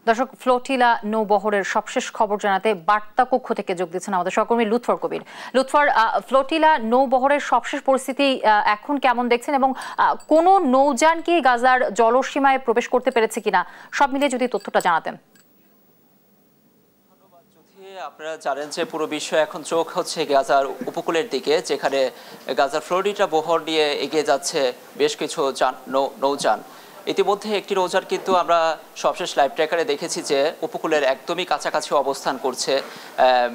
দর্শক, ফ্লোটিলা নৌবহরের সবশেষ খবর জানাতে বার্তা কক্ষ থেকে যোগ দিচ্ছেন আমাদের সহকর্মী লুৎফর কবির। লুৎফর, ফ্লোটিলা নৌবহরের সবশেষ পরিস্থিতি এখন কেমন দেখছেন এবং কোন নৌযান কি গাজার জলসীমায় প্রবেশ করতে পেরেছে কিনা, সব মিলিয়ে যদি তথ্যটা জানাতেন। আপনারা জানেন যে পুরো বিশ্ব এখন চোখ হচ্ছে গাজার উপকূলের দিকে, যেখানে গাজার ফ্লোরিডা বহর নিয়ে এগিয়ে যাচ্ছে বেশ কিছু নৌযান। ইতিমধ্যে একটি নৌযান কিন্তু আমরা সবশেষ লাইভ ট্র্যাকারে দেখেছি যে উপকূলের একদমই কাছাকাছি অবস্থান করছে,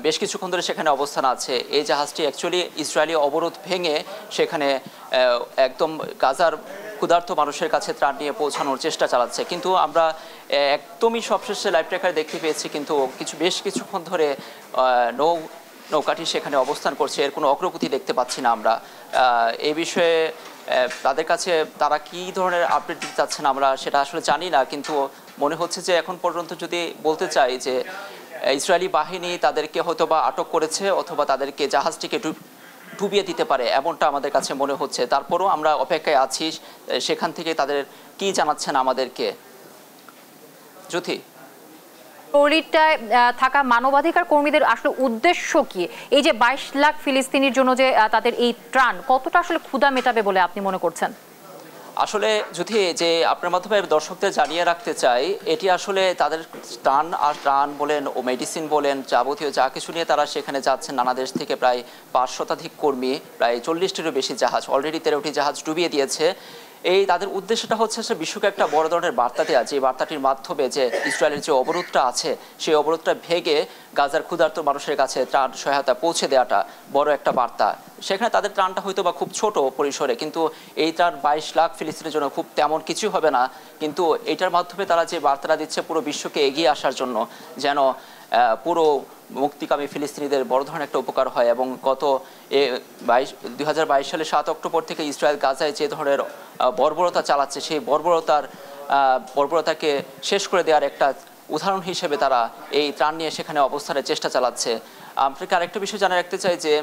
বেশ কিছুক্ষণ ধরে সেখানে অবস্থান আছে। এই জাহাজটি অ্যাকচুয়ালি ইসরায়েলি অবরোধ ভেঙে সেখানে একদম গাজার ক্ষুধার্ত মানুষের কাছে ত্রাণ নিয়ে পৌঁছানোর চেষ্টা চালাচ্ছে, কিন্তু আমরা একদমই সবশেষে লাইভ ট্র্যাকারে দেখতে পেয়েছি কিন্তু বেশ কিছুক্ষণ ধরে নৌকাটি সেখানে অবস্থান করছে, এর কোনো অগ্রগতি দেখতে পাচ্ছি না আমরা। এই বিষয়ে তাদের কাছে তারা কি ধরনের আপডেট দিতে চাচ্ছেন আমরা সেটা আসলে জানি না, কিন্তু মনে হচ্ছে যে এখন পর্যন্ত যদি বলতে চাই যে ইসরায়েলি বাহিনী তাদেরকে হয়তো বা আটক করেছে অথবা তাদেরকে জাহাজটিকে ডুবিয়ে দিতে পারে, এমনটা আমাদের কাছে মনে হচ্ছে। তারপরও আমরা অপেক্ষায় আছি সেখান থেকে তাদের কি জানাচ্ছেন আমাদেরকে। জ্যোতি, ফ্লোরিডায় থাকা মানবাধিকার কর্মীদের আসলে উদ্দেশ্য কি? এই যে 22 লাখ ফিলিস্তিনির জন্য যে তাদের এই ত্রাণ কতটা আসলে ক্ষুধা মেটাবে বলে আপনি মনে করছেন? আসলে যদি যে আপনার মাধ্যমে দর্শকদের জানিয়ে রাখতে চাই, এটি আসলে তাদের ত্রাণ বলেন ও মেডিসিন বলেন যাবতীয় যা কিছু নিয়ে তারা সেখানে যাচ্ছেন। নানা দেশ থেকে প্রায় 5 শতাধিক কর্মী, প্রায় 40টিরও বেশি জাহাজ, অলরেডি 13টি জাহাজ ডুবিয়ে দিয়েছে। এই তাদের উদ্দেশ্যটা হচ্ছে বিশ্বকে একটা বড় ধরনের বার্তা দেওয়া, যে বার্তাটির মাধ্যমে যে ইসরায়েলের যে অবরোধটা আছে সেই অবরোধটা ভেঙে গাজার ক্ষুধার্ত মানুষের কাছে ত্রাণ সহায়তা পৌঁছে দেওয়াটা বড় একটা বার্তা। সেখানে তাদের ত্রাণটা হয়তো বা খুব ছোট পরিসরে, কিন্তু এই ত্রাণ 22 লাখ ফিলিস্তিনের জন্য খুব তেমন কিছু হবে না, কিন্তু এটার মাধ্যমে তারা যে বার্তাটা দিচ্ছে পুরো বিশ্বকে এগিয়ে আসার জন্য, যেন পুরো মুক্তিকামী ফিলিস্তিনিদের বড় ধরনের একটা উপকার হয়। এবং গত 2022 সালের 7 অক্টোবর থেকে ইসরায়েল গাজায় যে ধরনের বর্বরতা চালাচ্ছে, সেই বর্বরতাকে শেষ করে দেওয়ার একটা উদাহরণ হিসেবে তারা এই ত্রাণ নিয়ে সেখানে অবস্থানের চেষ্টা চালাচ্ছে। আপনাকে আরেকটা বিষয় জানিয়ে রাখতে চাই যে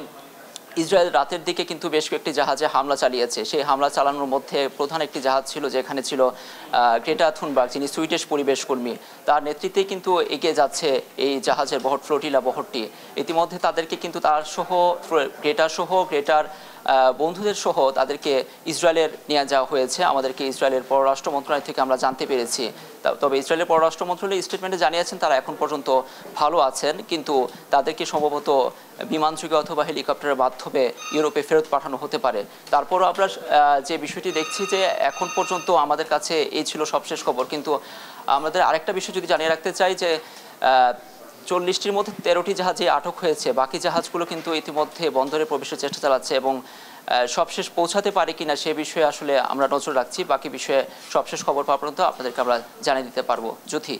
ইসরায়েল রাতের দিকে কিন্তু বেশ কয়েকটি জাহাজে হামলা চালিয়েছে। সেই হামলা চালানোর মধ্যে প্রধান একটি জাহাজ ছিল যেখানে ছিল গ্রেটা থুনবার্গ, যিনি সুইডিশ পরিবেশ কর্মী, তার নেতৃত্বে কিন্তু এগিয়ে যাচ্ছে এই জাহাজের বহর ফ্লোটিলা বহরটি। ইতিমধ্যে তাদেরকে কিন্তু তার সহ গ্রেটার বন্ধুদের সহ তাদেরকে ইসরায়েলের নিয়ে যাওয়া হয়েছে। আমাদেরকে ইসরায়েলের পররাষ্ট্র মন্ত্রণালয় থেকে আমরা জানতে পেরেছি। তবে ইসরায়েলের পররাষ্ট্র মন্ত্রণালয় স্টেটমেন্টে জানিয়েছেন তারা এখন পর্যন্ত ভালো আছেন, কিন্তু তাদেরকে সম্ভবত বিমানযোগে অথবা হেলিকপ্টারের মাধ্যমে ইউরোপে ফেরত পাঠানো হতে পারে। তারপরও আমরা যে বিষয়টি দেখছি যে এখন পর্যন্ত আমাদের কাছে এই ছিল সবশেষ খবর, কিন্তু আমাদের আরেকটা বিষয় যদি জানিয়ে রাখতে চাই যে 40টির মধ্যে 13টি জাহাজে আটক হয়েছে, বাকি জাহাজগুলো কিন্তু ইতিমধ্যে বন্দরে প্রবেশের চেষ্টা চালাচ্ছে এবং সবশেষ পৌঁছাতে পারে কিনা সে বিষয়ে আসলে আমরা নজর রাখছি। বাকি বিষয়ে সবশেষ খবর পাওয়া পর্যন্ত আপনাদেরকে আমরা জানিয়ে দিতে পারবো। জ্যোতি।